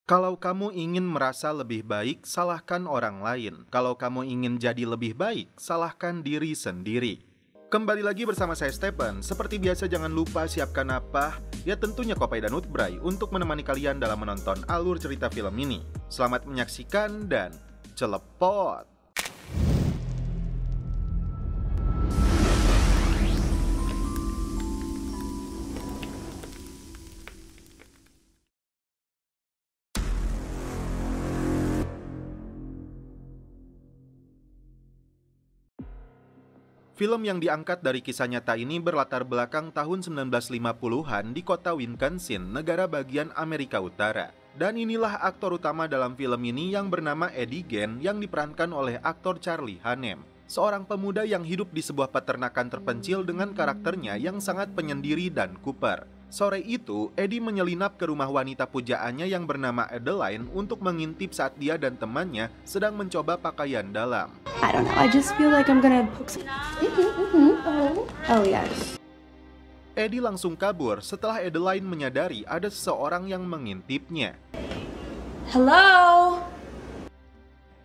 Kalau kamu ingin merasa lebih baik, salahkan orang lain. Kalau kamu ingin jadi lebih baik, salahkan diri sendiri. Kembali lagi bersama saya Stephen. Seperti biasa jangan lupa siapkan apa? Ya tentunya kopi dan utbray untuk menemani kalian dalam menonton alur cerita film ini. Selamat menyaksikan dan celepot! Film yang diangkat dari kisah nyata ini berlatar belakang tahun 1950-an di kota Wisconsin, negara bagian Amerika Utara. Dan inilah aktor utama dalam film ini yang bernama Eddie Gant yang diperankan oleh aktor Charlie Hunnam. Seorang pemuda yang hidup di sebuah peternakan terpencil dengan karakternya yang sangat penyendiri dan kuper. Sore itu, Eddie menyelinap ke rumah wanita pujaannya yang bernama Adeline untuk mengintip saat dia dan temannya sedang mencoba pakaian dalam. I don't know, I just feel like I'm gonna poke some... Oh yes. Eddie langsung kabur setelah Adeline menyadari ada seseorang yang mengintipnya. Hello?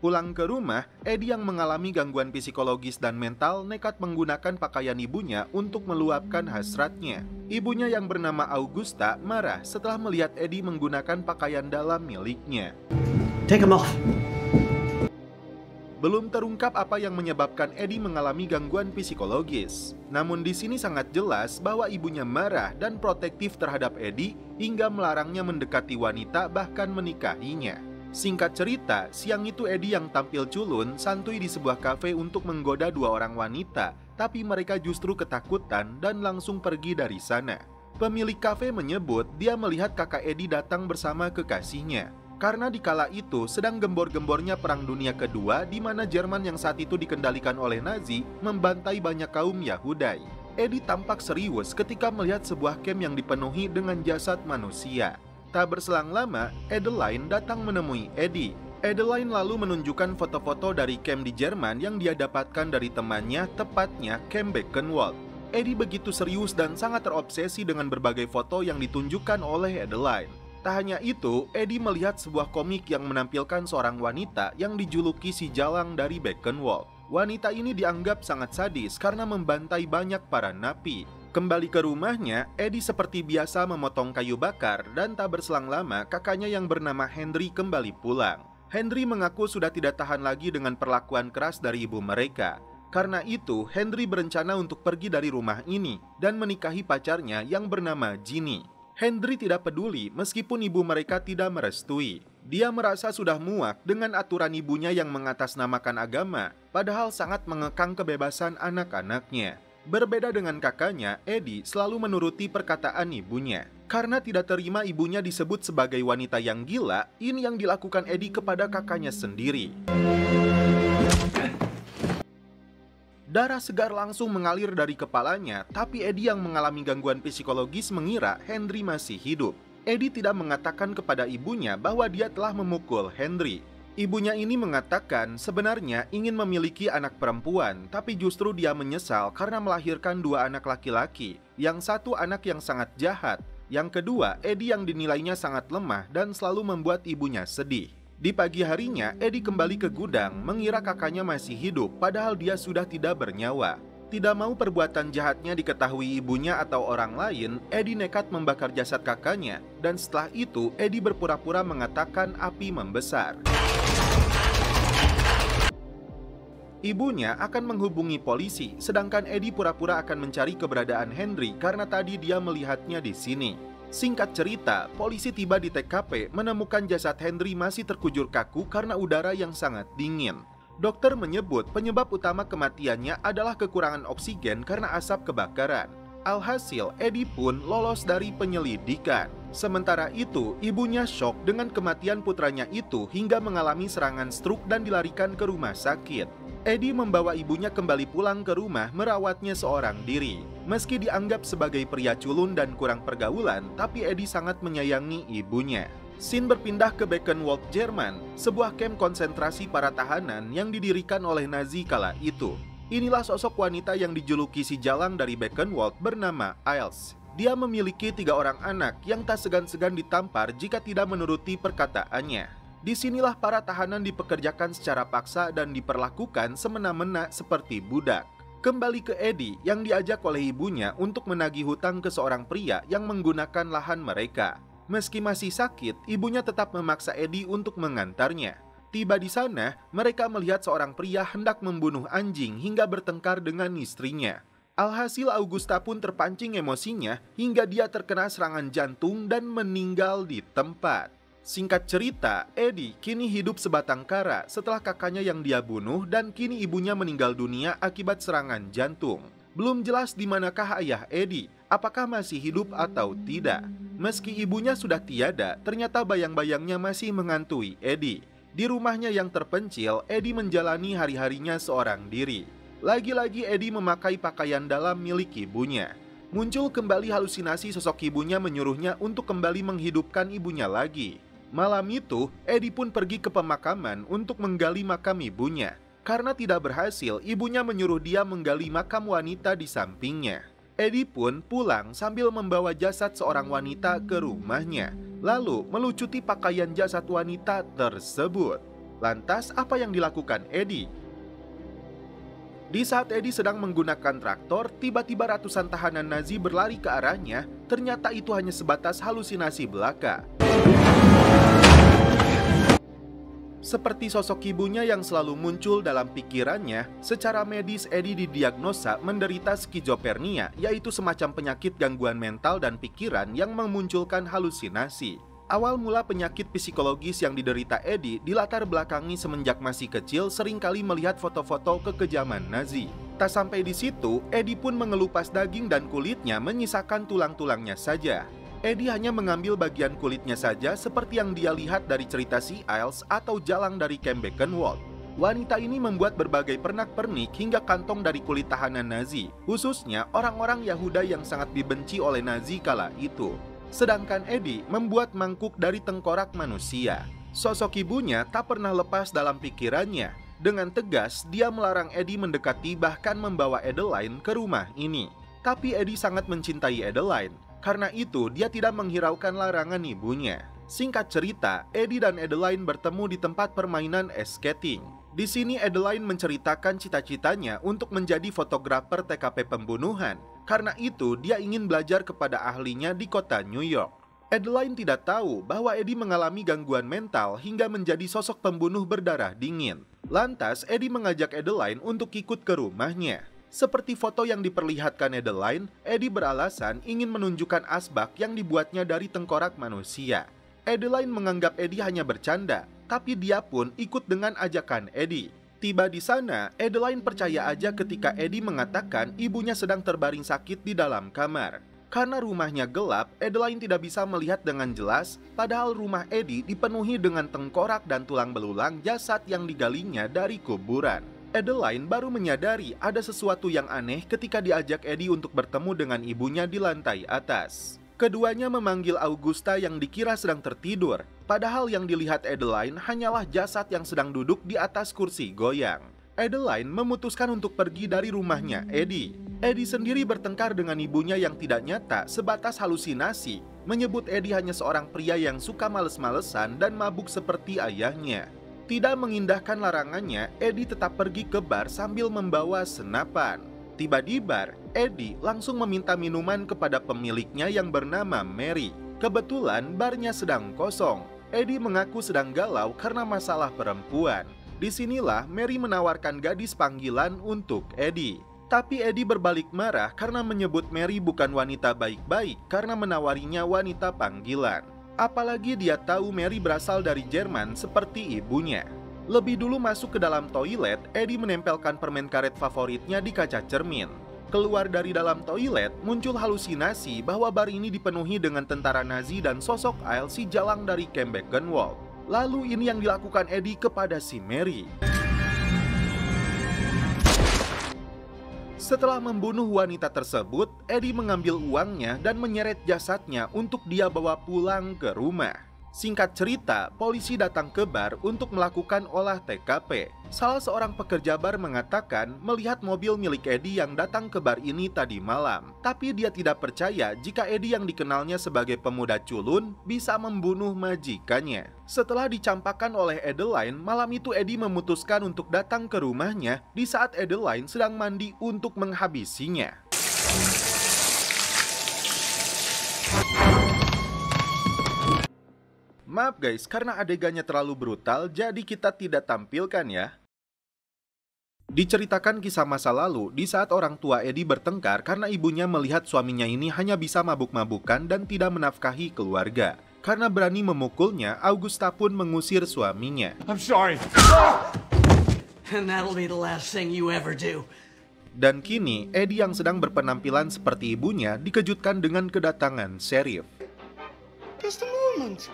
Pulang ke rumah, Eddie yang mengalami gangguan psikologis dan mental nekat menggunakan pakaian ibunya untuk meluapkan hasratnya. Ibunya yang bernama Augusta marah setelah melihat Eddie menggunakan pakaian dalam miliknya. Take him off. Belum terungkap apa yang menyebabkan Eddie mengalami gangguan psikologis. Namun di sini sangat jelas bahwa ibunya marah dan protektif terhadap Eddie hingga melarangnya mendekati wanita bahkan menikahinya. Singkat cerita, siang itu Eddie yang tampil culun santuy di sebuah kafe untuk menggoda dua orang wanita, tapi mereka justru ketakutan dan langsung pergi dari sana. Pemilik kafe menyebut dia melihat kakak Eddie datang bersama kekasihnya. Karena di kala itu sedang gembor-gembornya Perang Dunia Kedua di mana Jerman yang saat itu dikendalikan oleh Nazi membantai banyak kaum Yahudai. Eddie tampak serius ketika melihat sebuah camp yang dipenuhi dengan jasad manusia. Tak berselang lama, Adeline datang menemui Eddie. Adeline lalu menunjukkan foto-foto dari camp di Jerman yang dia dapatkan dari temannya, tepatnya camp Birkenwald. Eddie begitu serius dan sangat terobsesi dengan berbagai foto yang ditunjukkan oleh Adeline. Tak hanya itu, Eddie melihat sebuah komik yang menampilkan seorang wanita yang dijuluki si Jalang dari Birkenwald. Wanita ini dianggap sangat sadis karena membantai banyak para napi. Kembali ke rumahnya, Eddie seperti biasa memotong kayu bakar dan tak berselang lama kakaknya yang bernama Henry kembali pulang. Henry mengaku sudah tidak tahan lagi dengan perlakuan keras dari ibu mereka. Karena itu, Henry berencana untuk pergi dari rumah ini dan menikahi pacarnya yang bernama Ginny. Henry tidak peduli meskipun ibu mereka tidak merestui. Dia merasa sudah muak dengan aturan ibunya yang mengatasnamakan agama, padahal sangat mengekang kebebasan anak-anaknya. Berbeda dengan kakaknya, Eddie selalu menuruti perkataan ibunya. Karena tidak terima ibunya disebut sebagai wanita yang gila, ini yang dilakukan Eddie kepada kakaknya sendiri. Darah segar langsung mengalir dari kepalanya, tapi Eddie yang mengalami gangguan psikologis mengira Henry masih hidup. Eddie tidak mengatakan kepada ibunya bahwa dia telah memukul Henry. Ibunya ini mengatakan sebenarnya ingin memiliki anak perempuan, tapi justru dia menyesal karena melahirkan dua anak laki-laki. Yang satu anak yang sangat jahat, yang kedua Eddie yang dinilainya sangat lemah dan selalu membuat ibunya sedih. Di pagi harinya, Eddie kembali ke gudang mengira kakaknya masih hidup, padahal dia sudah tidak bernyawa. Tidak mau perbuatan jahatnya diketahui ibunya atau orang lain, Eddie nekat membakar jasad kakaknya, dan setelah itu Eddie berpura-pura mengatakan api membesar. Ibunya akan menghubungi polisi, sedangkan Eddie pura-pura akan mencari keberadaan Henry karena tadi dia melihatnya di sini. Singkat cerita, polisi tiba di TKP menemukan jasad Henry masih terkujur kaku karena udara yang sangat dingin. Dokter menyebut penyebab utama kematiannya adalah kekurangan oksigen karena asap kebakaran. Alhasil, Eddie pun lolos dari penyelidikan. Sementara itu, ibunya syok dengan kematian putranya itu hingga mengalami serangan stroke dan dilarikan ke rumah sakit. Eddie membawa ibunya kembali pulang ke rumah merawatnya seorang diri. Meski dianggap sebagai pria culun dan kurang pergaulan, tapi Eddie sangat menyayangi ibunya. Scene berpindah ke Birkenwald, Jerman, sebuah kamp konsentrasi para tahanan yang didirikan oleh Nazi kala itu. Inilah sosok wanita yang dijuluki si Jalang dari Birkenwald bernama Iles. dia memiliki 3 orang anak yang tak segan-segan ditampar jika tidak menuruti perkataannya. Disinilah para tahanan dipekerjakan secara paksa dan diperlakukan semena-mena seperti budak. Kembali ke Eddie yang diajak oleh ibunya untuk menagih hutang ke seorang pria yang menggunakan lahan mereka. Meski masih sakit, ibunya tetap memaksa Eddie untuk mengantarnya. Tiba di sana, mereka melihat seorang pria hendak membunuh anjing hingga bertengkar dengan istrinya. Alhasil Augusta pun terpancing emosinya hingga dia terkena serangan jantung dan meninggal di tempat. Singkat cerita, Eddie kini hidup sebatang kara setelah kakaknya yang dia bunuh dan kini ibunya meninggal dunia akibat serangan jantung. Belum jelas di manakah ayah Eddie, apakah masih hidup atau tidak. Meski ibunya sudah tiada, ternyata bayang-bayangnya masih menghantui Eddie. Di rumahnya yang terpencil, Eddie menjalani hari-harinya seorang diri. Lagi-lagi Eddie memakai pakaian dalam milik ibunya. Muncul kembali halusinasi sosok ibunya menyuruhnya untuk kembali menghidupkan ibunya lagi. Malam itu, Eddie pun pergi ke pemakaman untuk menggali makam ibunya. Karena tidak berhasil, ibunya menyuruh dia menggali makam wanita di sampingnya. Eddie pun pulang sambil membawa jasad seorang wanita ke rumahnya, lalu melucuti pakaian jasad wanita tersebut. Lantas, apa yang dilakukan Eddie? Di saat Eddie sedang menggunakan traktor, tiba-tiba ratusan tahanan Nazi berlari ke arahnya. Ternyata itu hanya sebatas halusinasi belaka. Seperti sosok ibunya yang selalu muncul dalam pikirannya, secara medis Eddie didiagnosa menderita skizofrenia, yaitu semacam penyakit gangguan mental dan pikiran yang memunculkan halusinasi. Awal mula penyakit psikologis yang diderita Eddie dilatar belakangi semenjak masih kecil seringkali melihat foto-foto kekejaman Nazi. Tak sampai di situ, Eddie pun mengelupas daging dan kulitnya menyisakan tulang-tulangnya saja. Eddie hanya mengambil bagian kulitnya saja seperti yang dia lihat dari cerita Sea Isles atau Jalang dari Camp Backenwald. Wanita ini membuat berbagai pernak-pernik hingga kantong dari kulit tahanan Nazi, khususnya orang-orang Yahuda yang sangat dibenci oleh Nazi kala itu. Sedangkan Eddie membuat mangkuk dari tengkorak manusia. Sosok ibunya tak pernah lepas dalam pikirannya. Dengan tegas, dia melarang Eddie mendekati bahkan membawa Adeline ke rumah ini. Tapi Eddie sangat mencintai Adeline. Karena itu, dia tidak menghiraukan larangan ibunya. Singkat cerita, Eddie dan Adeline bertemu di tempat permainan ice skating. Di sini Adeline menceritakan cita-citanya untuk menjadi fotografer TKP pembunuhan. Karena itu, dia ingin belajar kepada ahlinya di kota New York. Adeline tidak tahu bahwa Eddie mengalami gangguan mental hingga menjadi sosok pembunuh berdarah dingin. Lantas, Eddie mengajak Adeline untuk ikut ke rumahnya. Seperti foto yang diperlihatkan Adeline, Eddie beralasan ingin menunjukkan asbak yang dibuatnya dari tengkorak manusia. Adeline menganggap Eddie hanya bercanda, tapi dia pun ikut dengan ajakan Eddie. Tiba di sana, Adeline percaya aja ketika Eddie mengatakan ibunya sedang terbaring sakit di dalam kamar. Karena rumahnya gelap, Adeline tidak bisa melihat dengan jelas, padahal rumah Eddie dipenuhi dengan tengkorak dan tulang belulang jasad yang digalinya dari kuburan. Adeline baru menyadari ada sesuatu yang aneh ketika diajak Eddie untuk bertemu dengan ibunya di lantai atas. Keduanya memanggil Augusta yang dikira sedang tertidur, padahal yang dilihat Adeline hanyalah jasad yang sedang duduk di atas kursi goyang. Adeline memutuskan untuk pergi dari rumahnya Eddie. Eddie sendiri bertengkar dengan ibunya yang tidak nyata sebatas halusinasi, menyebut Eddie hanya seorang pria yang suka males-malesan dan mabuk seperti ayahnya. Tidak mengindahkan larangannya, Eddie tetap pergi ke bar sambil membawa senapan. Tiba di bar, Eddie langsung meminta minuman kepada pemiliknya yang bernama Mary. Kebetulan barnya sedang kosong. Eddie mengaku sedang galau karena masalah perempuan. Disinilah Mary menawarkan gadis panggilan untuk Eddie. Tapi Eddie berbalik marah karena menyebut Mary bukan wanita baik-baik karena menawarinya wanita panggilan. Apalagi dia tahu Mary berasal dari Jerman seperti ibunya. Lebih dulu masuk ke dalam toilet, Eddie menempelkan permen karet favoritnya di kaca cermin. Keluar dari dalam toilet, muncul halusinasi bahwa bar ini dipenuhi dengan tentara Nazi dan sosok Al si Jalang dari Camp Backenwald. Lalu ini yang dilakukan Eddie kepada si Mary. Setelah membunuh wanita tersebut, Eddie mengambil uangnya dan menyeret jasadnya untuk dia bawa pulang ke rumah. Singkat cerita, polisi datang ke bar untuk melakukan olah TKP. Salah seorang pekerja bar mengatakan melihat mobil milik Eddie yang datang ke bar ini tadi malam. Tapi dia tidak percaya jika Eddie yang dikenalnya sebagai pemuda culun bisa membunuh majikannya. Setelah dicampakkan oleh Adeline, malam itu Eddie memutuskan untuk datang ke rumahnya di saat Adeline sedang mandi untuk menghabisinya. Maaf guys, karena adegannya terlalu brutal, jadi kita tidak tampilkan ya. Diceritakan kisah masa lalu di saat orang tua Eddie bertengkar karena ibunya melihat suaminya ini hanya bisa mabuk-mabukan dan tidak menafkahi keluarga. Karena berani memukulnya, Augusta pun mengusir suaminya. I'm sorry. And that'll be the last thing you ever do. Dan kini, Eddie yang sedang berpenampilan seperti ibunya dikejutkan dengan kedatangan sheriff. Just a moment.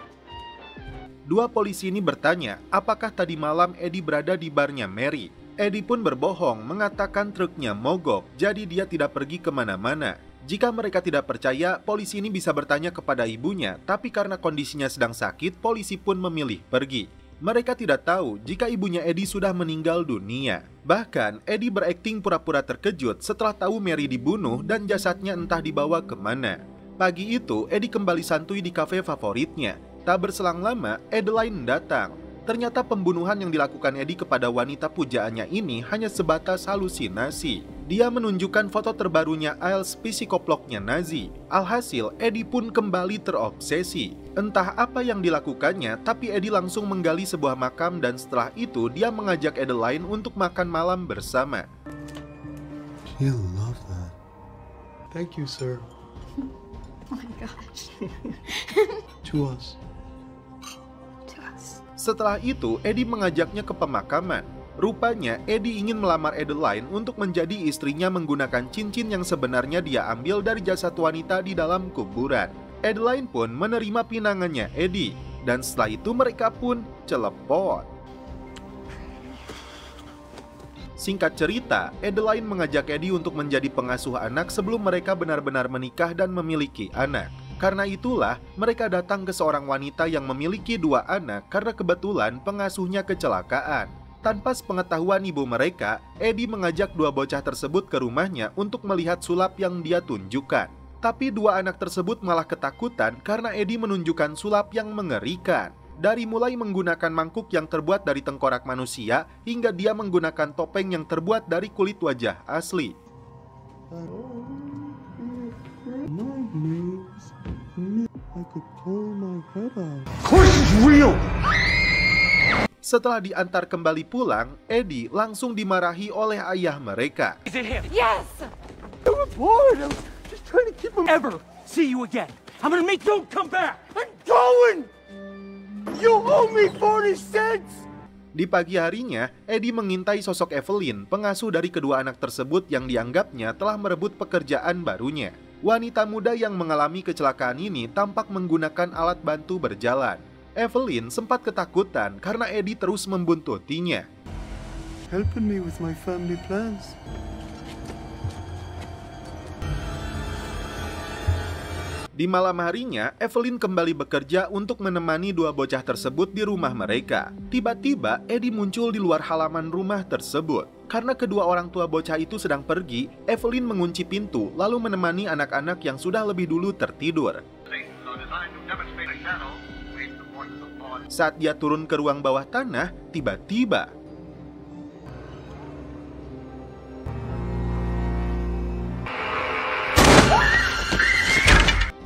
Dua polisi ini bertanya, apakah tadi malam Eddie berada di barnya Mary? Eddie pun berbohong, mengatakan truknya mogok, jadi dia tidak pergi kemana-mana. Jika mereka tidak percaya, polisi ini bisa bertanya kepada ibunya, tapi karena kondisinya sedang sakit, polisi pun memilih pergi. Mereka tidak tahu jika ibunya Eddie sudah meninggal dunia. Bahkan, Eddie berakting pura-pura terkejut setelah tahu Mary dibunuh dan jasadnya entah dibawa kemana. Pagi itu, Eddie kembali santuy di kafe favoritnya. Tak berselang lama, Adeline datang. Ternyata pembunuhan yang dilakukan Eddie kepada wanita pujaannya ini hanya sebatas halusinasi. Dia menunjukkan foto terbarunya Iles, psikoplognya Nazi. Alhasil, Eddie pun kembali terobsesi. Entah apa yang dilakukannya, tapi Eddie langsung menggali sebuah makam dan setelah itu dia mengajak Adeline untuk makan malam bersama. He'll love that. Thank you, sir. Oh my gosh. To us. Setelah itu, Eddie mengajaknya ke pemakaman. Rupanya, Eddie ingin melamar Adeline untuk menjadi istrinya menggunakan cincin yang sebenarnya dia ambil dari jasad wanita di dalam kuburan. Adeline pun menerima pinangannya Eddie, dan setelah itu mereka pun celepot. Singkat cerita, Adeline mengajak Eddie untuk menjadi pengasuh anak sebelum mereka benar-benar menikah dan memiliki anak. Karena itulah, mereka datang ke seorang wanita yang memiliki 2 anak karena kebetulan pengasuhnya kecelakaan. Tanpa sepengetahuan ibu mereka, Eddie mengajak 2 bocah tersebut ke rumahnya untuk melihat sulap yang dia tunjukkan. Tapi 2 anak tersebut malah ketakutan karena Eddie menunjukkan sulap yang mengerikan. Dari mulai menggunakan mangkuk yang terbuat dari tengkorak manusia, hingga dia menggunakan topeng yang terbuat dari kulit wajah asli. I could pull my head out. Of course it's real! Setelah diantar kembali pulang, Eddie langsung dimarahi oleh ayah mereka. Is it him? Yes! I was bored. I was just trying to keep him. Ever see you again? I'm gonna make you come back! I'm going! You owe me 40 cents! Di pagi harinya, Eddie mengintai sosok Evelyn, pengasuh dari kedua anak tersebut yang dianggapnya telah merebut pekerjaan barunya. Wanita muda yang mengalami kecelakaan ini tampak menggunakan alat bantu berjalan. Evelyn sempat ketakutan karena Eddie terus membuntutinya. Helping me with my family plans. Di malam harinya, Evelyn kembali bekerja untuk menemani 2 bocah tersebut di rumah mereka. Tiba-tiba, Eddie muncul di luar halaman rumah tersebut. Karena kedua orang tua bocah itu sedang pergi, Evelyn mengunci pintu lalu menemani anak-anak yang sudah lebih dulu tertidur. Saat dia turun ke ruang bawah tanah, tiba-tiba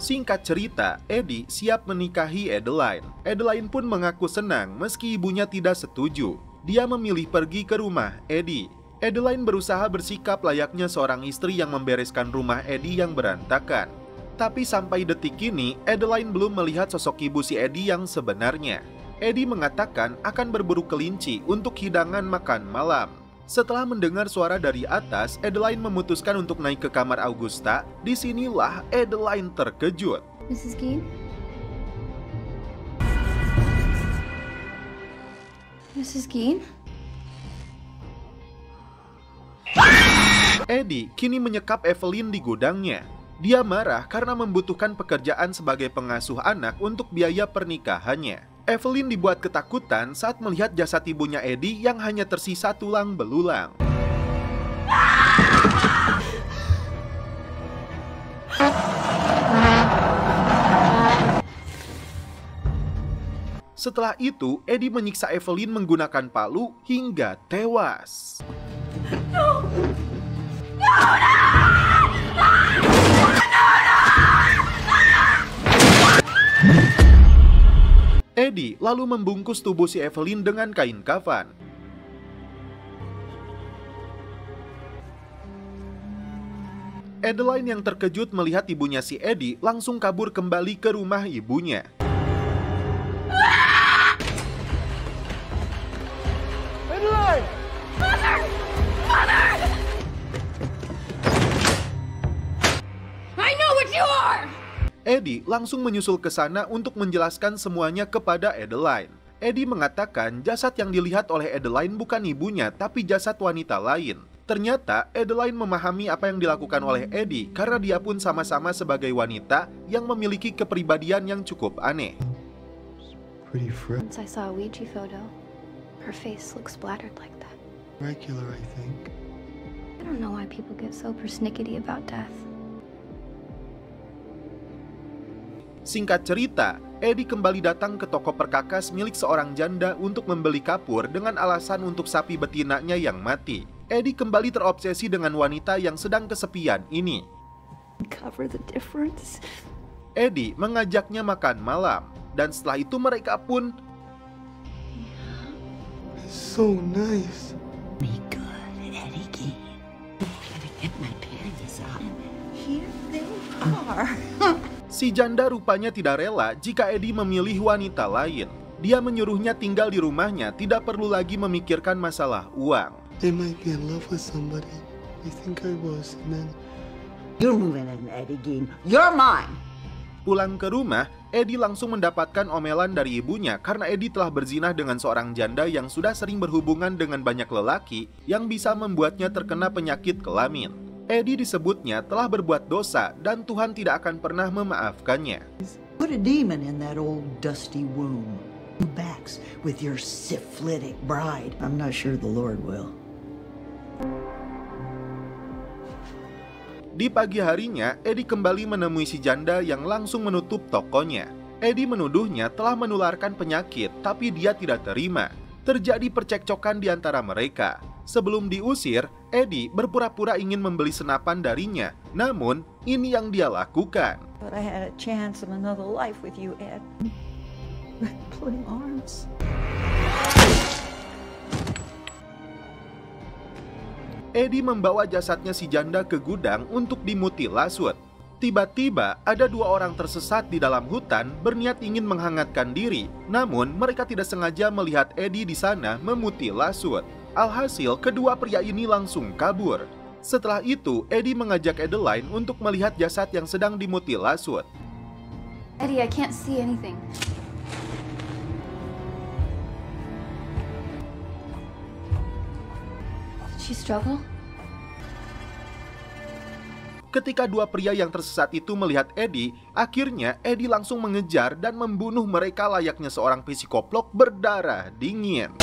singkat cerita, Eddie siap menikahi Adeline. Adeline pun mengaku senang meski ibunya tidak setuju. Dia memilih pergi ke rumah Eddie. Adeline berusaha bersikap layaknya seorang istri yang membereskan rumah Eddie yang berantakan. Tapi sampai detik ini, Adeline belum melihat sosok ibu si Eddie yang sebenarnya. Eddie mengatakan akan berburu kelinci untuk hidangan makan malam. Setelah mendengar suara dari atas, Adeline memutuskan untuk naik ke kamar Augusta. Disinilah Adeline terkejut. Mrs. Gein? Mrs. Gein? Eddie kini menyekap Evelyn di gudangnya. Dia marah karena membutuhkan pekerjaan sebagai pengasuh anak untuk biaya pernikahannya. Evelyn dibuat ketakutan saat melihat jasad ibunya Eddie yang hanya tersisa tulang belulang. Setelah itu, Eddie menyiksa Evelyn menggunakan palu hingga tewas. Eddie lalu membungkus tubuh si Evelyn dengan kain kafan. Adeline yang terkejut melihat ibunya si Eddie langsung kabur kembali ke rumah ibunya. Adeline! I know what you are! Eddie langsung menyusul ke sana untuk menjelaskan semuanya kepada Adeline. Eddie mengatakan jasad yang dilihat oleh Adeline bukan ibunya, tapi jasad wanita lain. Ternyata Adeline memahami apa yang dilakukan oleh Eddie karena dia pun sama-sama sebagai wanita yang memiliki kepribadian yang cukup aneh. Pretty fresh. Once I saw a Ouija photo, her face looks splattered like that. Regular, I think. I don't know why people get so persnickety about death. Singkat cerita, Eddie kembali datang ke toko perkakas milik seorang janda untuk membeli kapur dengan alasan untuk sapi betinanya yang mati. Eddie kembali terobsesi dengan wanita yang sedang kesepian ini. Cover the difference. Eddie mengajaknya makan malam, dan setelah itu mereka pun So nice. Be good, Eddie Key. Gotta get my panties out. Here they are. si janda rupanya tidak rela jika Eddie memilih wanita lain. Dia menyuruhnya tinggal di rumahnya, tidak perlu lagi memikirkan masalah uang. They might be in love with somebody. I think I was, and then You're moving in, Eddie Gein. You're mine. Pulang ke rumah, Eddie langsung mendapatkan omelan dari ibunya karena Eddie telah berzinah dengan seorang janda yang sudah sering berhubungan dengan banyak lelaki yang bisa membuatnya terkena penyakit kelamin. Eddie disebutnya telah berbuat dosa dan Tuhan tidak akan pernah memaafkannya. Put a demon in that old dusty womb. Backs with your syphilitic bride. I'm not sure the Lord will. Di pagi harinya, Eddie kembali menemui si janda yang langsung menutup tokonya. Eddie menuduhnya telah menularkan penyakit, tapi dia tidak terima. Terjadi percekcokan di antara mereka. Sebelum diusir, Eddie berpura-pura ingin membeli senapan darinya. Namun, ini yang dia lakukan. But I had a chance in another life with you, Ed. Pulling arms. Eddie membawa jasadnya si janda ke gudang untuk dimutilasi. Tiba-tiba ada dua orang tersesat di dalam hutan berniat ingin menghangatkan diri. Namun mereka tidak sengaja melihat Eddie di sana memutilasi. Alhasil kedua pria ini langsung kabur. Setelah itu Eddie mengajak Adeline untuk melihat jasad yang sedang dimutilasi. Eddie, I can't see anything. Did she struggle? Ketika dua pria yang tersesat itu melihat Eddie, akhirnya Eddie langsung mengejar dan membunuh mereka layaknya seorang psikoplok berdarah dingin.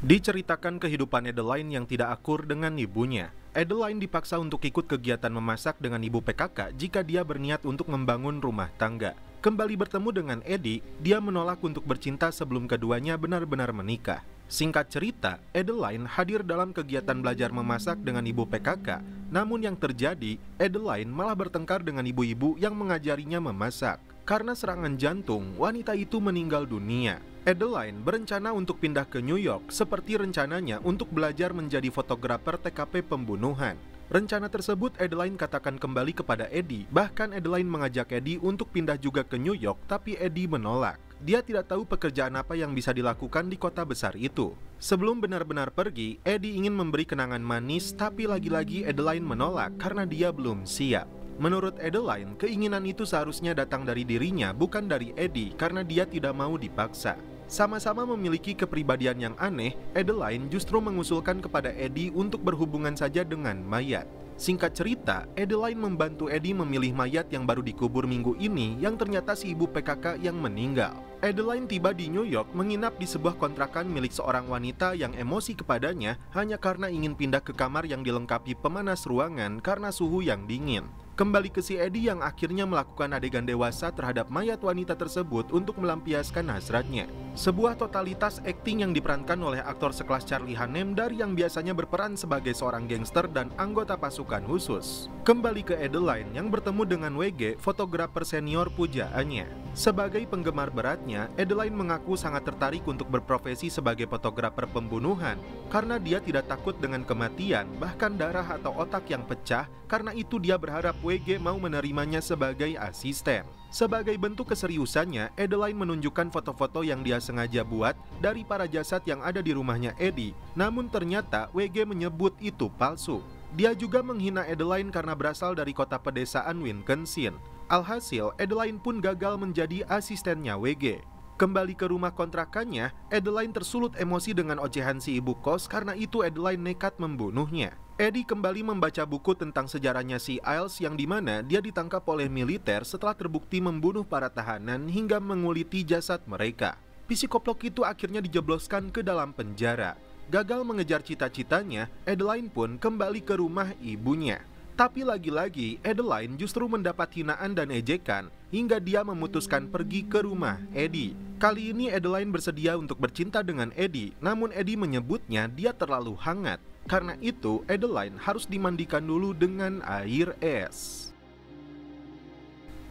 Diceritakan kehidupan Adeline yang tidak akur dengan ibunya. Adeline dipaksa untuk ikut kegiatan memasak dengan ibu PKK jika dia berniat untuk membangun rumah tangga. Kembali bertemu dengan Eddie, dia menolak untuk bercinta sebelum keduanya benar-benar menikah. Singkat cerita, Adeline hadir dalam kegiatan belajar memasak dengan ibu PKK. Namun yang terjadi, Adeline malah bertengkar dengan ibu-ibu yang mengajarinya memasak. Karena serangan jantung, wanita itu meninggal dunia. Adeline berencana untuk pindah ke New York seperti rencananya untuk belajar menjadi fotografer TKP pembunuhan. Rencana tersebut Adeline katakan kembali kepada Eddie, bahkan Adeline mengajak Eddie untuk pindah juga ke New York, tapi Eddie menolak. Dia tidak tahu pekerjaan apa yang bisa dilakukan di kota besar itu. Sebelum benar-benar pergi, Eddie ingin memberi kenangan manis, tapi lagi-lagi Adeline menolak karena dia belum siap. Menurut Adeline, keinginan itu seharusnya datang dari dirinya, bukan dari Eddie, karena dia tidak mau dipaksa. Sama-sama memiliki kepribadian yang aneh, Adeline justru mengusulkan kepada Eddie untuk berhubungan saja dengan mayat. Singkat cerita, Adeline membantu Eddie memilih mayat yang baru dikubur minggu ini yang ternyata si ibu PKK yang meninggal. Adeline tiba di New York menginap di sebuah kontrakan milik seorang wanita yang emosi kepadanya hanya karena ingin pindah ke kamar yang dilengkapi pemanas ruangan karena suhu yang dingin. Kembali ke si Eddie yang akhirnya melakukan adegan dewasa terhadap mayat wanita tersebut untuk melampiaskan hasratnya. Sebuah totalitas akting yang diperankan oleh aktor sekelas Charlie Hunnam dari yang biasanya berperan sebagai seorang gangster dan anggota pasukan khusus. Kembali ke Adeline yang bertemu dengan WG, fotografer senior pujaannya. Sebagai penggemar beratnya, Adeline mengaku sangat tertarik untuk berprofesi sebagai fotografer pembunuhan karena dia tidak takut dengan kematian, bahkan darah atau otak yang pecah. Karena itu dia berharap WG mau menerimanya sebagai asisten. Sebagai bentuk keseriusannya, Adeline menunjukkan foto-foto yang dia sengaja buat dari para jasad yang ada di rumahnya Eddie. Namun ternyata WG menyebut itu palsu. Dia juga menghina Adeline karena berasal dari kota pedesaan Wisconsin. Alhasil, Adeline pun gagal menjadi asistennya WG. Kembali ke rumah kontrakannya, Adeline tersulut emosi dengan ocehan si ibu kos, karena itu Adeline nekat membunuhnya. Eddie kembali membaca buku tentang sejarahnya si Iles yang dimana dia ditangkap oleh militer setelah terbukti membunuh para tahanan hingga menguliti jasad mereka. Psikoplok itu akhirnya dijebloskan ke dalam penjara. Gagal mengejar cita-citanya, Adeline pun kembali ke rumah ibunya. Tapi lagi-lagi, Adeline justru mendapat hinaan dan ejekan hingga dia memutuskan pergi ke rumah Eddie. Kali ini Adeline bersedia untuk bercinta dengan Eddie, namun Eddie menyebutnya dia terlalu hangat. Karena itu, Adeline harus dimandikan dulu dengan air es.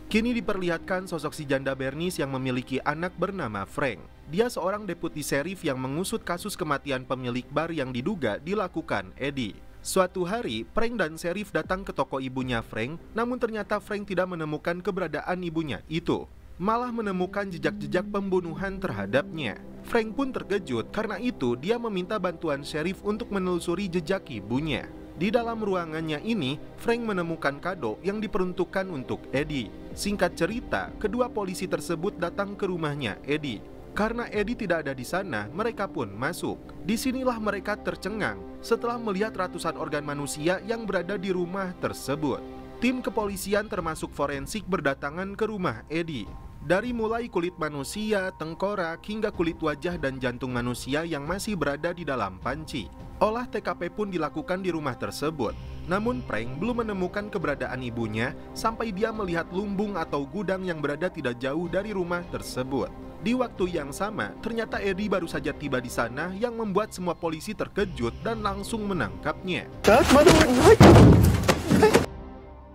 Kini diperlihatkan sosok si janda Bernice yang memiliki anak bernama Frank. Dia seorang deputi sheriff yang mengusut kasus kematian pemilik bar yang diduga dilakukan Eddie. Suatu hari, Frank dan sheriff datang ke toko ibunya Frank, namun ternyata Frank tidak menemukan keberadaan ibunya itu, malah menemukan jejak-jejak pembunuhan terhadapnya. Frank pun terkejut, karena itu dia meminta bantuan sheriff untuk menelusuri jejak ibunya. Di dalam ruangannya ini, Frank menemukan kado yang diperuntukkan untuk Eddie. Singkat cerita, kedua polisi tersebut datang ke rumahnya Eddie. Karena Eddie tidak ada di sana, mereka pun masuk. Disinilah mereka tercengang setelah melihat ratusan organ manusia yang berada di rumah tersebut. Tim kepolisian termasuk forensik berdatangan ke rumah Eddie. Dari mulai kulit manusia, tengkorak, hingga kulit wajah dan jantung manusia yang masih berada di dalam panci. Olah TKP pun dilakukan di rumah tersebut. Namun Frank belum menemukan keberadaan ibunya sampai dia melihat lumbung atau gudang yang berada tidak jauh dari rumah tersebut. Di waktu yang sama, ternyata Eddie baru saja tiba di sana yang membuat semua polisi terkejut dan langsung menangkapnya.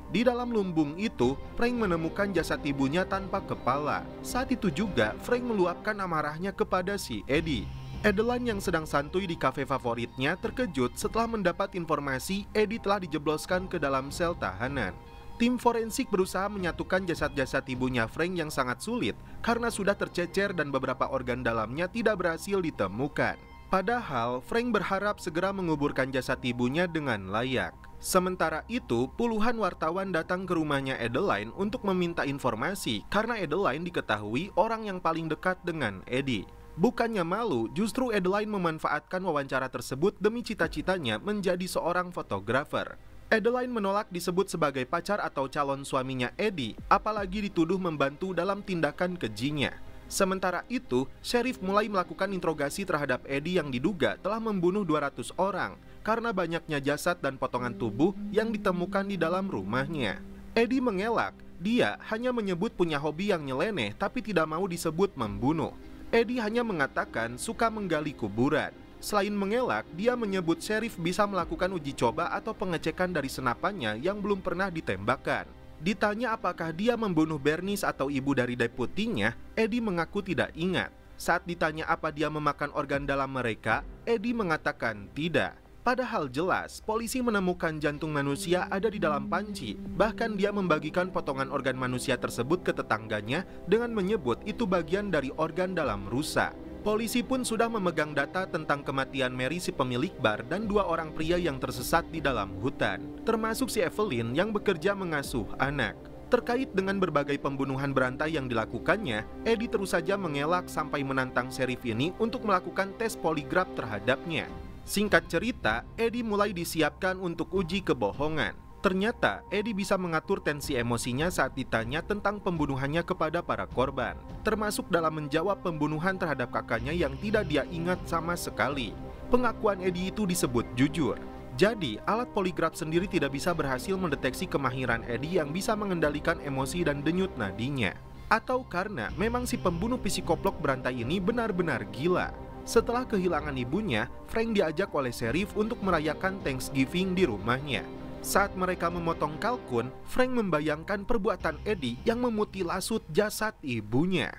Di dalam lumbung itu, Frank menemukan jasad ibunya tanpa kepala. Saat itu juga, Frank meluapkan amarahnya kepada si Eddie. Adeline yang sedang santuy di kafe favoritnya terkejut setelah mendapat informasi Eddie telah dijebloskan ke dalam sel tahanan. Tim forensik berusaha menyatukan jasad-jasad ibunya Frank yang sangat sulit karena sudah tercecer dan beberapa organ dalamnya tidak berhasil ditemukan. Padahal, Frank berharap segera menguburkan jasad ibunya dengan layak. Sementara itu, puluhan wartawan datang ke rumahnya Adeline untuk meminta informasi karena Adeline diketahui orang yang paling dekat dengan Eddie. Bukannya malu, justru Adeline memanfaatkan wawancara tersebut demi cita-citanya menjadi seorang fotografer. Adeline menolak disebut sebagai pacar atau calon suaminya Eddie, apalagi dituduh membantu dalam tindakan kejinya. Sementara itu, sheriff mulai melakukan interogasi terhadap Eddie yang diduga telah membunuh 200 orang karena banyaknya jasad dan potongan tubuh yang ditemukan di dalam rumahnya. Eddie mengelak, dia hanya menyebut punya hobi yang nyeleneh tapi tidak mau disebut membunuh. Eddie hanya mengatakan suka menggali kuburan. Selain mengelak, dia menyebut sheriff bisa melakukan uji coba atau pengecekan dari senapannya yang belum pernah ditembakkan. Ditanya apakah dia membunuh Bernice atau ibu dari deputinya, Eddie mengaku tidak ingat. Saat ditanya apa dia memakan organ dalam mereka, Eddie mengatakan tidak. Padahal jelas, polisi menemukan jantung manusia ada di dalam panci. Bahkan dia membagikan potongan organ manusia tersebut ke tetangganya dengan menyebut itu bagian dari organ dalam rusa. Polisi pun sudah memegang data tentang kematian Mary si pemilik bar dan 2 orang pria yang tersesat di dalam hutan, termasuk si Evelyn yang bekerja mengasuh anak. Terkait dengan berbagai pembunuhan berantai yang dilakukannya, Eddie terus saja mengelak sampai menantang sheriff ini untuk melakukan tes poligraf terhadapnya. Singkat cerita, Eddie mulai disiapkan untuk uji kebohongan. Ternyata, Eddie bisa mengatur tensi emosinya saat ditanya tentang pembunuhannya kepada para korban, termasuk dalam menjawab pembunuhan terhadap kakaknya yang tidak dia ingat sama sekali. Pengakuan Eddie itu disebut jujur. Jadi, alat poligraf sendiri tidak bisa berhasil mendeteksi kemahiran Eddie yang bisa mengendalikan emosi dan denyut nadinya. Atau karena memang si pembunuh psikoplok berantai ini benar-benar gila. Setelah kehilangan ibunya, Frank diajak oleh sheriff untuk merayakan Thanksgiving di rumahnya. Saat mereka memotong kalkun, Frank membayangkan perbuatan Eddie yang memutilasi jasad ibunya.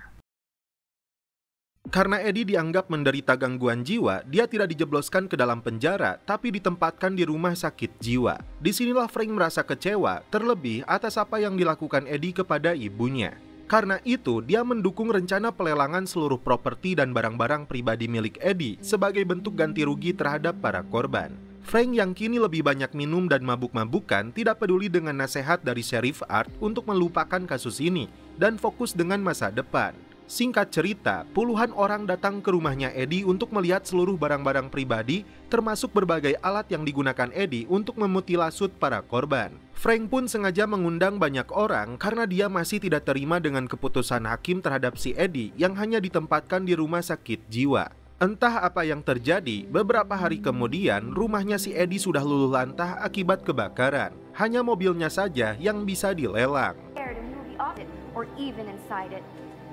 Karena Eddie dianggap menderita gangguan jiwa, dia tidak dijebloskan ke dalam penjara, tapi ditempatkan di rumah sakit jiwa. Disinilah Frank merasa kecewa, terlebih atas apa yang dilakukan Eddie kepada ibunya. Karena itu, dia mendukung rencana pelelangan seluruh properti dan barang-barang pribadi milik Eddie sebagai bentuk ganti rugi terhadap para korban. Frank yang kini lebih banyak minum dan mabuk-mabukan tidak peduli dengan nasihat dari Sheriff Art untuk melupakan kasus ini dan fokus dengan masa depan. Singkat cerita, puluhan orang datang ke rumahnya Eddie untuk melihat seluruh barang-barang pribadi, termasuk berbagai alat yang digunakan Eddie untuk memutilasi para korban. Frank pun sengaja mengundang banyak orang karena dia masih tidak terima dengan keputusan hakim terhadap si Eddie yang hanya ditempatkan di rumah sakit jiwa. Entah apa yang terjadi, beberapa hari kemudian rumahnya si Eddie sudah luluh lantah akibat kebakaran. Hanya mobilnya saja yang bisa dilelang.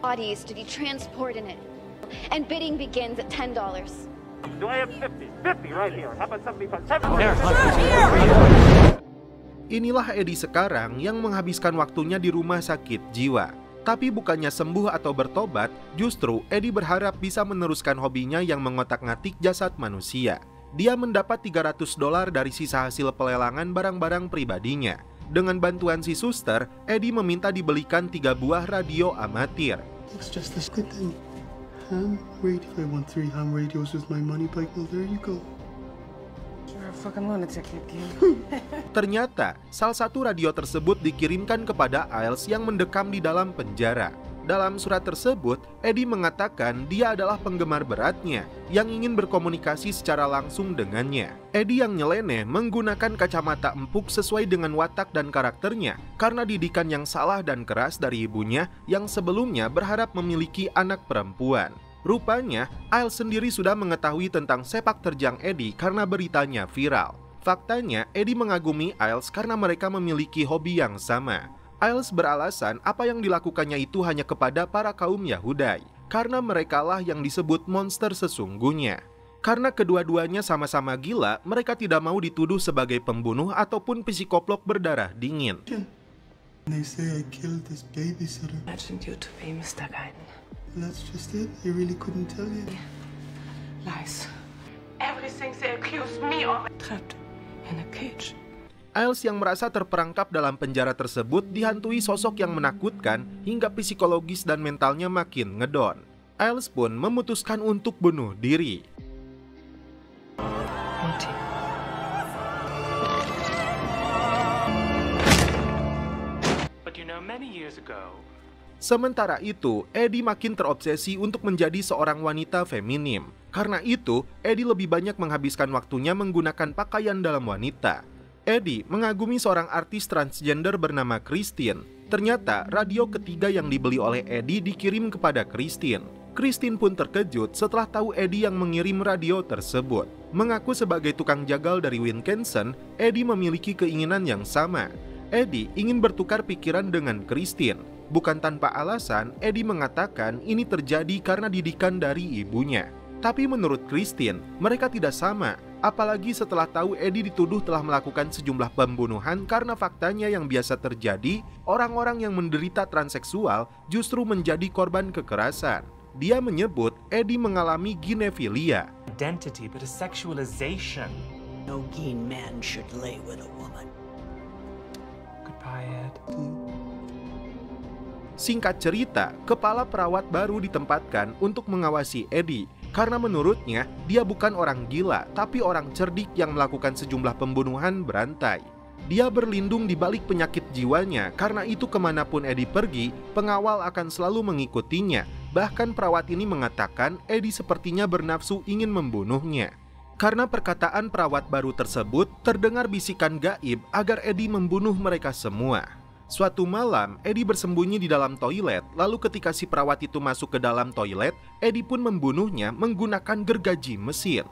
Bodies to be transported in it. And bidding begins at $10. Do I have 50? 50 right here. How about 75? Inilah Eddie sekarang yang menghabiskan waktunya di rumah sakit jiwa. Tapi bukannya sembuh atau bertobat, justru Eddie berharap bisa meneruskan hobinya yang mengotak-ngatik jasad manusia. Dia mendapat $300 dari sisa hasil pelelangan barang-barang pribadinya. Dengan bantuan si suster, Eddie meminta dibelikan 3 buah radio amatir. It's just this good thing. Ham radio. I want 3 ham radios with my money back. Well, there you go. You're a fucking lunatic, kid. Ternyata, salah satu radio tersebut dikirimkan kepada Iles yang mendekam di dalam penjara. Dalam surat tersebut, Eddie mengatakan dia adalah penggemar beratnya yang ingin berkomunikasi secara langsung dengannya. Eddie yang nyeleneh menggunakan kacamata empuk sesuai dengan watak dan karakternya karena didikan yang salah dan keras dari ibunya yang sebelumnya berharap memiliki anak perempuan. Rupanya, Iles sendiri sudah mengetahui tentang sepak terjang Eddie karena beritanya viral. Faktanya, Eddie mengagumi Iles karena mereka memiliki hobi yang sama. Iles beralasan apa yang dilakukannya itu hanya kepada para kaum Yahudai, karena merekalah yang disebut monster sesungguhnya. Karena kedua-duanya sama-sama gila, mereka tidak mau dituduh sebagai pembunuh ataupun psikoplok berdarah dingin. They say I killed this babysitter. Imagined you to be Mr. Guy. That's just it. I really couldn't tell you. Lies. Everything they accuse me of. Trapped in a cage. Iles yang merasa terperangkap dalam penjara tersebut dihantui sosok yang menakutkan hingga psikologis dan mentalnya makin ngedon. Iles pun memutuskan untuk bunuh diri. But you know, many years ago. Sementara itu, Eddie makin terobsesi untuk menjadi seorang wanita feminim. Karena itu, Eddie lebih banyak menghabiskan waktunya menggunakan pakaian dalam wanita. Eddie mengagumi seorang artis transgender bernama Christine. Ternyata radio ketiga yang dibeli oleh Eddie dikirim kepada Christine. Christine pun terkejut setelah tahu Eddie yang mengirim radio tersebut. Mengaku sebagai tukang jagal dari Wincanson, Eddie memiliki keinginan yang sama. Eddie ingin bertukar pikiran dengan Christine. Bukan tanpa alasan, Eddie mengatakan ini terjadi karena didikan dari ibunya. Tapi menurut Christine, mereka tidak sama. Apalagi setelah tahu Eddie dituduh telah melakukan sejumlah pembunuhan karena faktanya yang biasa terjadi, orang-orang yang menderita transseksual justru menjadi korban kekerasan. Dia menyebut Eddie mengalami ginefilia. Identity, but a sexualization. No keen man should lay with a woman. Goodbye, Ed. Singkat cerita, kepala perawat baru ditempatkan untuk mengawasi Eddie. Karena menurutnya, dia bukan orang gila, tapi orang cerdik yang melakukan sejumlah pembunuhan berantai. Dia berlindung di balik penyakit jiwanya, karena itu kemanapun Eddie pergi, pengawal akan selalu mengikutinya. Bahkan perawat ini mengatakan Eddie sepertinya bernafsu ingin membunuhnya. Karena perkataan perawat baru tersebut, terdengar bisikan gaib agar Eddie membunuh mereka semua. Suatu malam, Eddie bersembunyi di dalam toilet, lalu ketika si perawat itu masuk ke dalam toilet, Eddie pun membunuhnya menggunakan gergaji mesin.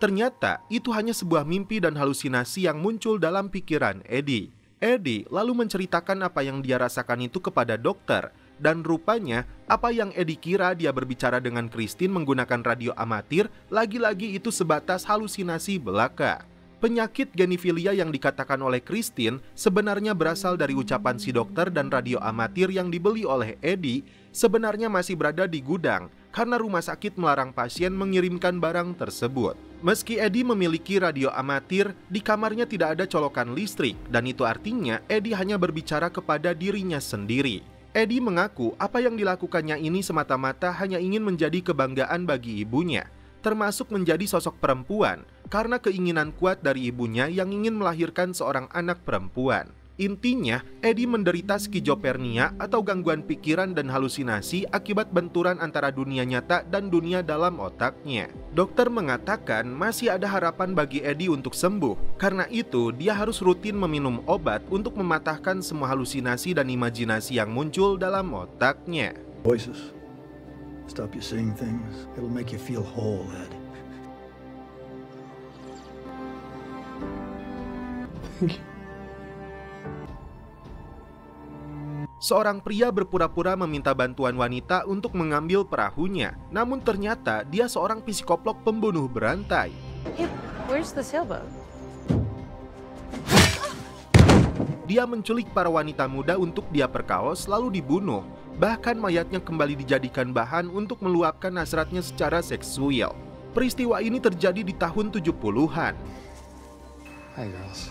Ternyata itu hanya sebuah mimpi dan halusinasi yang muncul dalam pikiran Eddie. Eddie lalu menceritakan apa yang dia rasakan itu kepada dokter. Dan rupanya, apa yang Eddie kira dia berbicara dengan Christine menggunakan radio amatir, lagi-lagi itu sebatas halusinasi belaka. Penyakit genifilia yang dikatakan oleh Christine sebenarnya berasal dari ucapan si dokter, dan radio amatir yang dibeli oleh Eddie sebenarnya masih berada di gudang karena rumah sakit melarang pasien mengirimkan barang tersebut. Meski Eddie memiliki radio amatir, di kamarnya tidak ada colokan listrik, dan itu artinya Eddie hanya berbicara kepada dirinya sendiri. Eddie mengaku apa yang dilakukannya ini semata-mata hanya ingin menjadi kebanggaan bagi ibunya, termasuk menjadi sosok perempuan, karena keinginan kuat dari ibunya yang ingin melahirkan seorang anak perempuan. Intinya, Eddie menderita skizofrenia atau gangguan pikiran dan halusinasi akibat benturan antara dunia nyata dan dunia dalam otaknya. Dokter mengatakan masih ada harapan bagi Eddie untuk sembuh. Karena itu, dia harus rutin meminum obat untuk mematahkan semua halusinasi dan imajinasi yang muncul dalam otaknya. Voices. Stop you saying things. It'll make you feel whole, Ed. Thank you. Seorang pria berpura-pura meminta bantuan wanita untuk mengambil perahunya. Namun ternyata dia seorang psikoplok pembunuh berantai. Hey, where's the sailboat? Dia menculik para wanita muda untuk dia perkaos lalu dibunuh. Bahkan mayatnya kembali dijadikan bahan untuk meluapkan hasratnya secara seksual. Peristiwa ini terjadi di tahun 70-an. Hi, girls.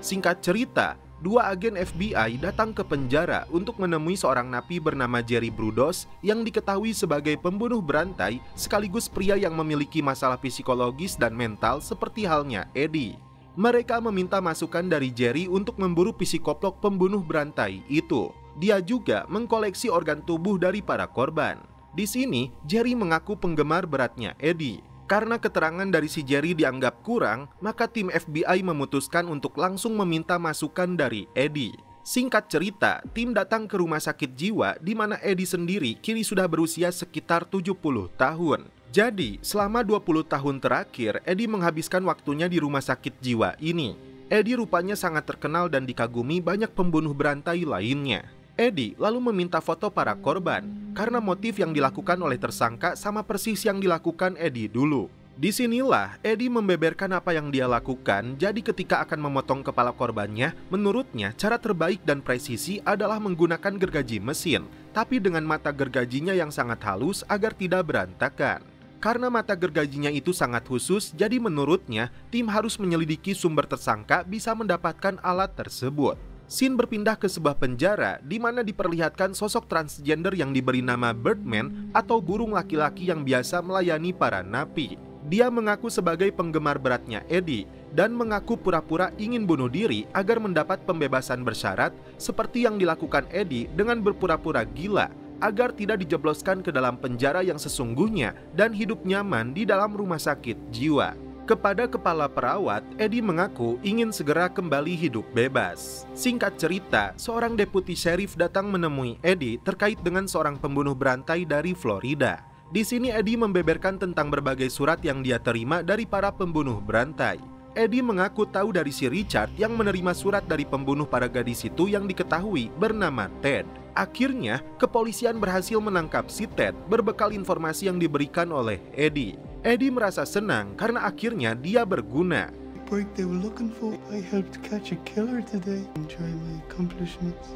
Singkat cerita, dua agen FBI datang ke penjara untuk menemui seorang napi bernama Jerry Brudos yang diketahui sebagai pembunuh berantai sekaligus pria yang memiliki masalah psikologis dan mental seperti halnya Eddie. Mereka meminta masukan dari Jerry untuk memburu psikoplok pembunuh berantai itu. Dia juga mengkoleksi organ tubuh dari para korban. Di sini, Jerry mengaku penggemar beratnya Eddie. Karena keterangan dari si Jerry dianggap kurang, maka tim FBI memutuskan untuk langsung meminta masukan dari Eddie. Singkat cerita, tim datang ke rumah sakit jiwa di mana Eddie sendiri kini sudah berusia sekitar 70 tahun. Jadi, selama 20 tahun terakhir, Eddie menghabiskan waktunya di rumah sakit jiwa ini. Eddie rupanya sangat terkenal dan dikagumi banyak pembunuh berantai lainnya. Eddie lalu meminta foto para korban, karena motif yang dilakukan oleh tersangka sama persis yang dilakukan Eddie dulu. Disinilah Eddie membeberkan apa yang dia lakukan, jadi ketika akan memotong kepala korbannya, menurutnya cara terbaik dan presisi adalah menggunakan gergaji mesin, tapi dengan mata gergajinya yang sangat halus agar tidak berantakan. Karena mata gergajinya itu sangat khusus, jadi menurutnya tim harus menyelidiki sumber tersangka bisa mendapatkan alat tersebut. Scene berpindah ke sebuah penjara di mana diperlihatkan sosok transgender yang diberi nama Birdman atau burung laki-laki yang biasa melayani para napi. Dia mengaku sebagai penggemar beratnya Eddie dan mengaku pura-pura ingin bunuh diri agar mendapat pembebasan bersyarat seperti yang dilakukan Eddie dengan berpura-pura gila agar tidak dijebloskan ke dalam penjara yang sesungguhnya dan hidup nyaman di dalam rumah sakit jiwa. Kepada kepala perawat, Eddie mengaku ingin segera kembali hidup bebas. Singkat cerita, seorang deputi sheriff datang menemui Eddie terkait dengan seorang pembunuh berantai dari Florida. Di sini Eddie membeberkan tentang berbagai surat yang dia terima dari para pembunuh berantai. Eddie mengaku tahu dari si Richard yang menerima surat dari pembunuh para gadis itu yang diketahui bernama Ted. Akhirnya, kepolisian berhasil menangkap si Ted berbekal informasi yang diberikan oleh Eddie. Eddie merasa senang karena akhirnya dia berguna. The break they were looking for. I helped catch a killer today. Enjoy my accomplishments.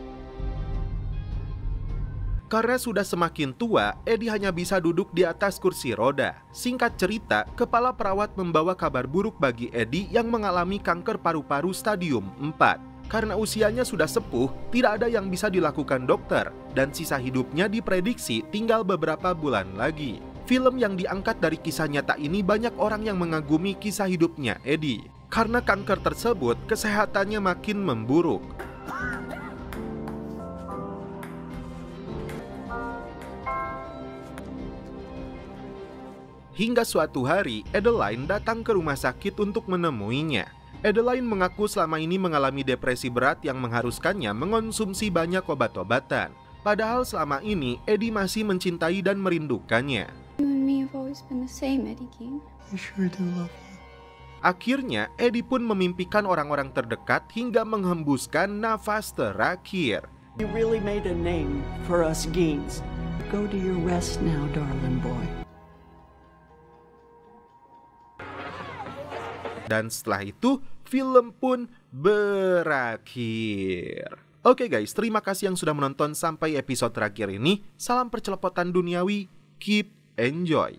Karena sudah semakin tua, Eddie hanya bisa duduk di atas kursi roda. Singkat cerita, kepala perawat membawa kabar buruk bagi Eddie yang mengalami kanker paru-paru stadium 4. Karena usianya sudah sepuh, tidak ada yang bisa dilakukan dokter, dan sisa hidupnya diprediksi tinggal beberapa bulan lagi. Film yang diangkat dari kisah nyata ini banyak orang yang mengagumi kisah hidupnya Eddie. Karena kanker tersebut, kesehatannya makin memburuk. Hingga suatu hari, Adeline datang ke rumah sakit untuk menemuinya. Adeline mengaku selama ini mengalami depresi berat yang mengharuskannya mengonsumsi banyak obat-obatan. Padahal selama ini, Eddie masih mencintai dan merindukannya. You and me have always been the same, Eddie Keane. I sure do love you. Akhirnya, Eddie pun memimpikan orang-orang terdekat hingga menghembuskan nafas terakhir. You really made a name for us Geens. Go to your rest now, darling boy. Dan setelah itu, film pun berakhir. Oke guys, terima kasih yang sudah menonton sampai episode terakhir ini. Salam percelepotan duniawi, keep enjoy.